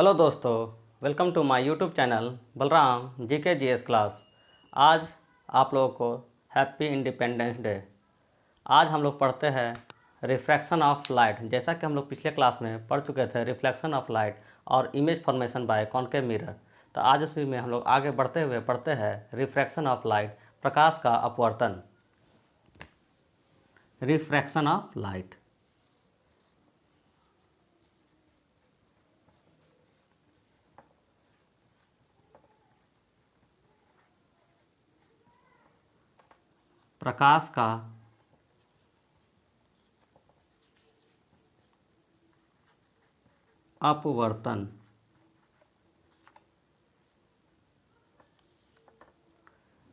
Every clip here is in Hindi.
हेलो दोस्तों, welcome to my YouTube channel Balram GK GS class. आज आप लोगों को हैप्पी इंडिपेंडेंस डे। आज हम लोग पढ़ते हैं रिफ्रैक्शन ऑफ लाइट। जैसा कि हम लोग पिछले क्लास में पढ़ चुके थे रिफ्लेक्शन ऑफ लाइट और image formation by concave mirror. तो आज उसी में हम लोग आगे बढ़ते हुए पढ़ते हैं रिफ्रैक्शन ऑफ लाइट, प्रकाश का अपवर्तन। Refraction of light. प्रकाश का अपवर्तन।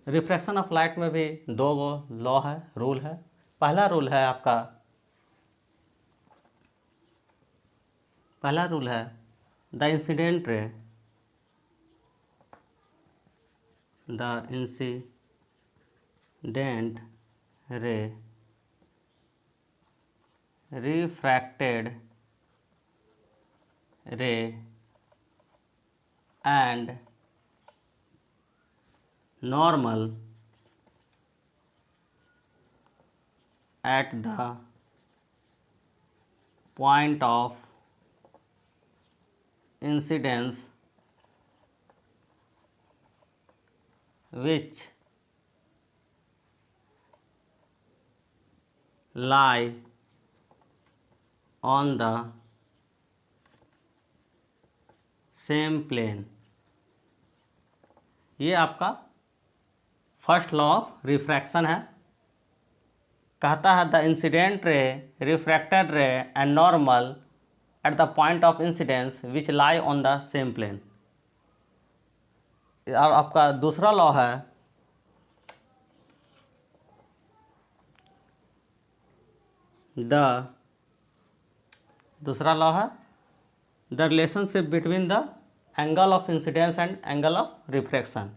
रिफ्रैक्शन ऑफ लाइट में भी दो लॉ है, रूल है। पहला रूल है द इंसिडेंट रे रिफ्रैक्टेड रे and normal at the point of incidence which lie on the same plane। ये आपका फर्स्ट लॉ ऑफ रिफ्रैक्शन है। कहता है the incident ray refracted ray and normal at the point of incidence which lie on the same plane. और आपका दूसरा लॉ है the relationship between the angle of incidence and angle of refraction.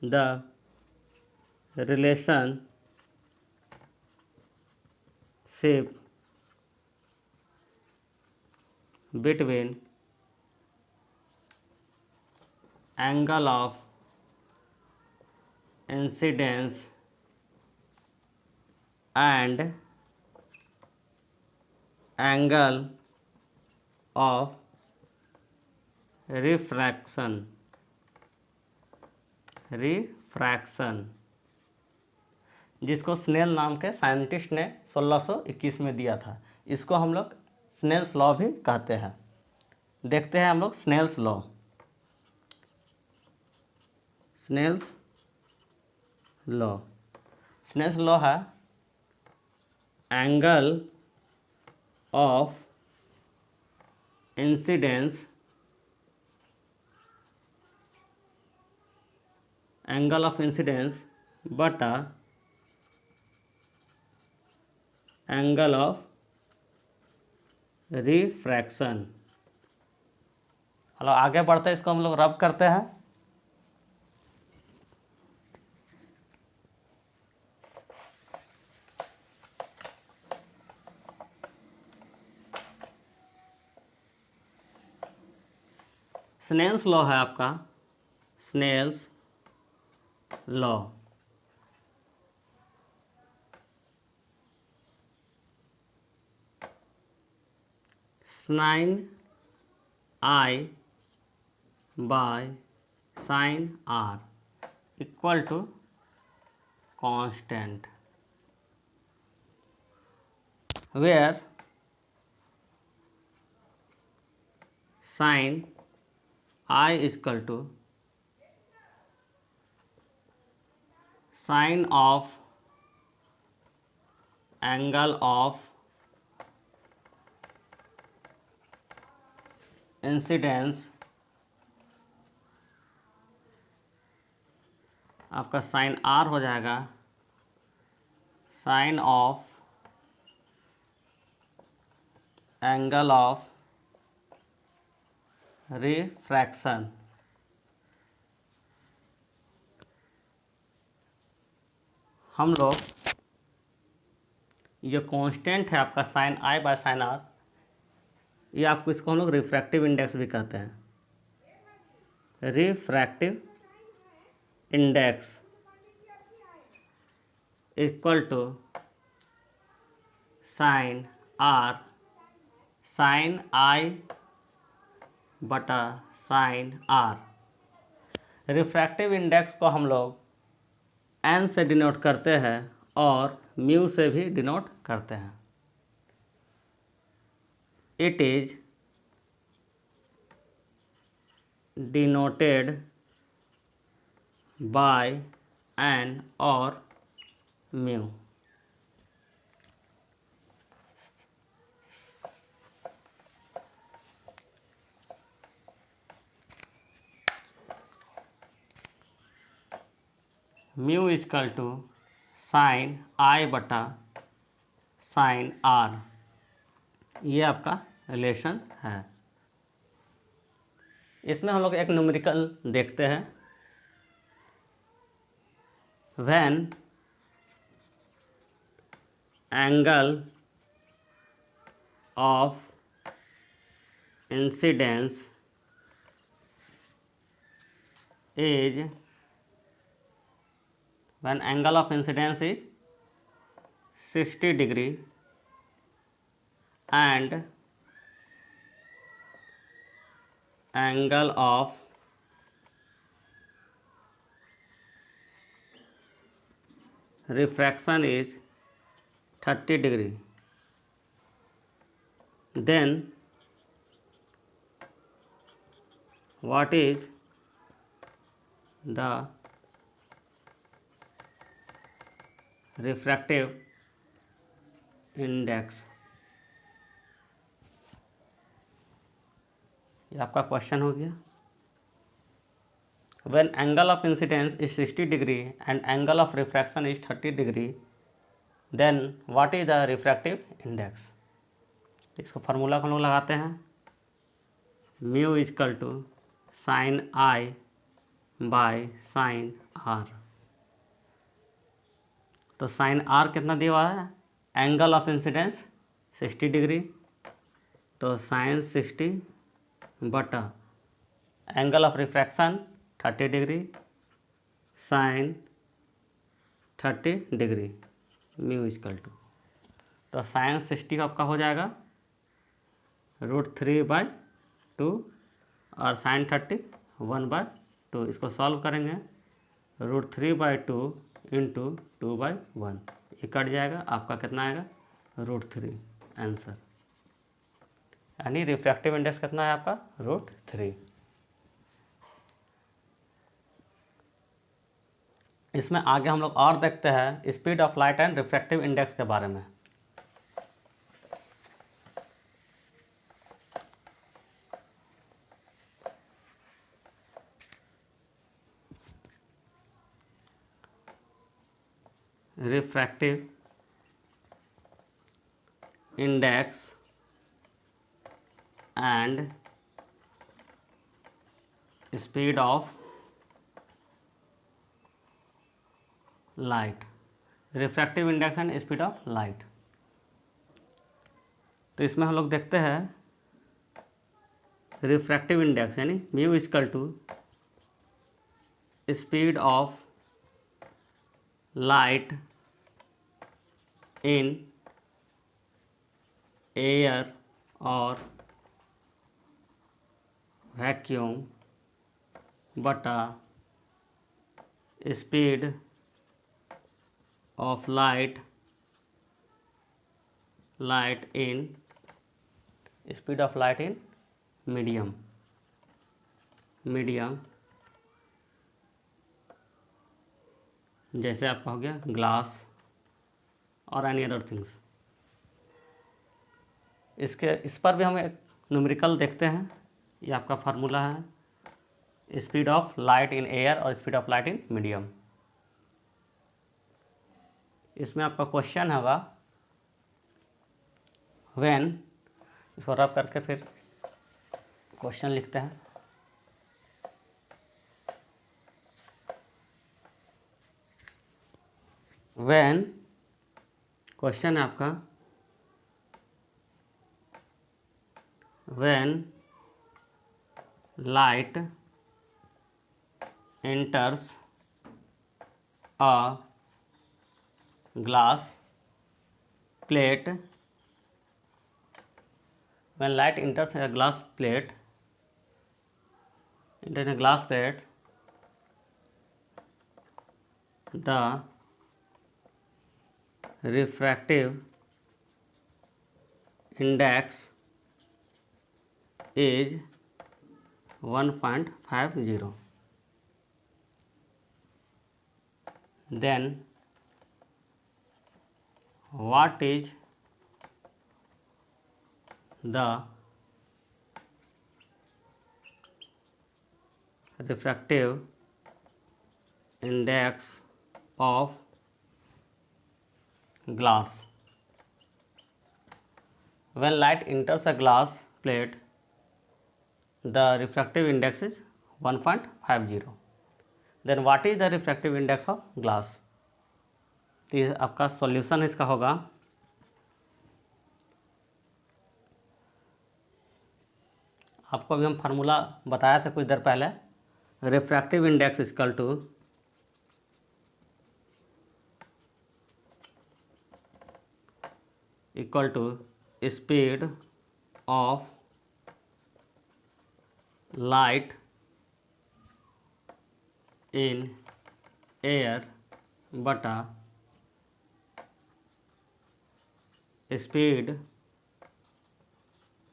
The relationship between angle of incidence and angle of refraction जिसको स्नेल नाम के साइंटिस्ट ने 1621 में दिया था। इसको हम लोग स्नेल्स लॉ भी कहते हैं। देखते हैं हम लोग स्नेल्स लॉ है एंगल ऑफ इंसिडेंस बटा एंगल ऑफ रिफ्रैक्शन। हेलो, आगे बढ़ते हैं, इसको हम लोग रब करते हैं। स्नेल्स लॉ है आपका Snell's law. sin I by sin R equal to constant, where sin I is equal to sin of angle of incidence आपका साइन आर हो जाएगा sine of angle of refraction. हम लोग ये कांस्टेंट है आपका sine I by sine R, ये आपको, इसको हम लोग रिफ्रैक्टिव इंडेक्स भी कहते हैं। Refractive index equal to sine r sine i बटा साइन आर। रिफ्रैक्टिव इंडेक्स को हम लोग एन से डिनोट करते हैं और म्यू से भी डिनोट करते हैं। It is denoted by n और mu. Mu is equal to sine i बटा साइन आर, ये आपका रिलेशन है। इसमें हम लोग एक न्यूमेरिकल देखते हैं। When angle of incidence is when angle of incidence is 60 degree and angle of refraction is 30 degree, then what is the refractive index? ये आपका क्वेश्चन हो गया। When angle of incidence is 60 degree and angle of refraction is 30 degree, then what is the refractive index? इसको फार्मूला को हम लोग लगाते हैं। Mu is equal to sine I by sine R. तो साइन आर कितना दिया हुआ है? एंगल ऑफ इंसिडेंस 60 डिग्री, तो साइन 60 बटा angle of refraction 30 degree sine 30 degree mu is equal to, तो साइन 60 आपका हो जाएगा √3/2 और साइन 30 1/2। इसको सॉल्व करेंगे, √3/2 इंटू 2/1, ये कट जाएगा, आपका कितना आएगा? √3 आंसर। यानी रिफ्रैक्टिव इंडेक्स कितना है आपका? √3। इसमें आगे हम लोग और देखते हैं speed of light and refractive index के बारे में। Refractive index and speed of light. Refractive index and speed of light, तो इसमें हम लोग देखते हैं रिफ्रैक्टिव इंडेक्स यानी mu is equal to speed of light in air और वैक्यूम बटा speed of light in speed of light in medium जैसे आपका हो गया ग्लास और एनी अदर थिंग्स। इस पर भी हम एक न्यूमेरिकल देखते हैं। ये आपका फार्मूला है speed of light in air और speed of light in medium. इसमें आपका क्वेश्चन होगा व्हेन, इसको रब करके फिर क्वेश्चन लिखते हैं। व्हेन, क्वेश्चन है आपका when light enters a glass plate, when light enters a glass plate, into a glass plate, the refractive index is 1.50. Then what is the refractive index of glass? When light enters a glass plate, the refractive index is 1.50. Then what is the refractive index of glass? तो ये आपका सॉल्यूशन इसका होगा, आपको अभी हम फार्मूला बताया था कुछ देर पहले, refractive index equal to speed of light in air बटा speed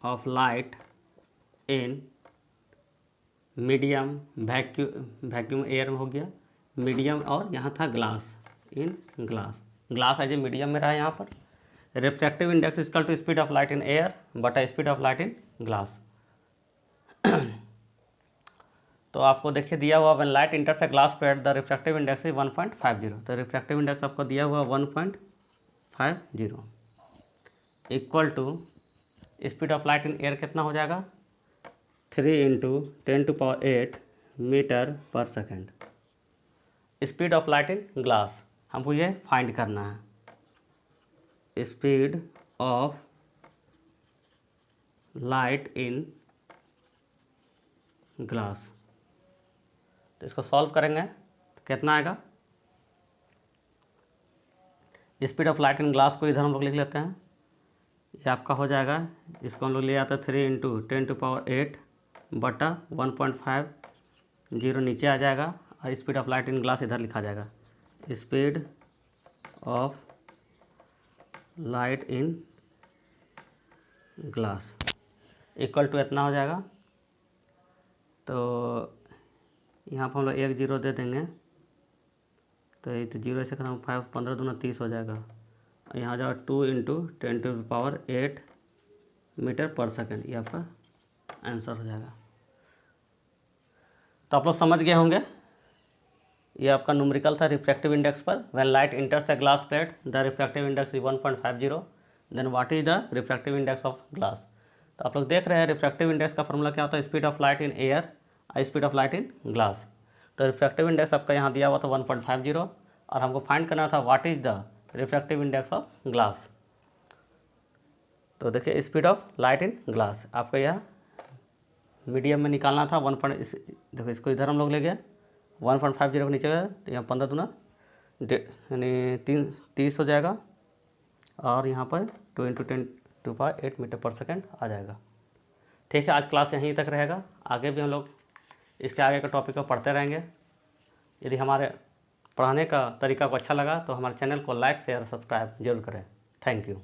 of light in medium, vacuum air में हो गया मीडियम, और यहाँ था glass, in glass as a medium में रहा यहाँ पर। Refractive index equal to speed of light in air बटा speed of light in glass. तो आपको देखिए दिया हुआ when light enters a glass plate the refractive index is 1.50। तो रिफ्रैक्टिव इंडेक्स आपको दिया हुआ 1.50 equal to speed of light in air कितना हो जाएगा, 3 × 10⁸ metre per second. Speed of light in glass हमको ये फाइंड करना है, speed of light in glass. तो इसको सॉल्व करेंगे तो कितना आएगा, speed of light in glass को इधर हम लोग लिख लेते हैं, ये आपका हो जाएगा, इसको हम लोग ले आते हैं 3 × 10⁸ बटा 1.50 नीचे आ जाएगा, और speed of light in glass इधर लिखा जाएगा, speed of light in glass equal to इतना हो जाएगा। तो यहाँ पर हम लोग 1 0 दे देंगे, तो ये तो 0 से खत्म, 5 15 दूना 30 हो जाएगा, और यहाँ जाएगा 2 × 10⁸ मीटर पर सेकेंड, ये आपका आंसर हो जाएगा। तो आप लोग समझ गए होंगे, ये आपका न्यूमेरिकल था रिफ्रैक्टिव इंडेक्स पर। When light enters a glass plate the refractive index is 1.50। Then what is the refractive index of glass. तो आप लोग देख रहे हैं रिफ्रैक्टिव इंडेक्स का फॉर्मूला क्या होता है, speed of light in air speed of light in glass. तो रिफ्रैक्टिव इंडेक्स आपका यहाँ दिया हुआ था 1.50, और हमको फाइंड करना था what is the refractive index of glass. तो देखिए speed of light in glass आपका यह मीडियम में निकालना था। देखो इसको इधर हम लोग ले गए 1.50 को नीचे गए, तो यहाँ 15 दूना यानी 30 हो जाएगा, और यहाँ पर 2 × 10⁸ मीटर पर सेकेंड आ जाएगा। ठीक है, आज क्लास यहीं तक रहेगा, आगे भी हम लोग इसके आगे का टॉपिक को पढ़ते रहेंगे। यदि हमारे पढ़ाने का तरीका को अच्छा लगा तो हमारे चैनल को लाइक शेयर सब्सक्राइब जरूर करें। Thank you.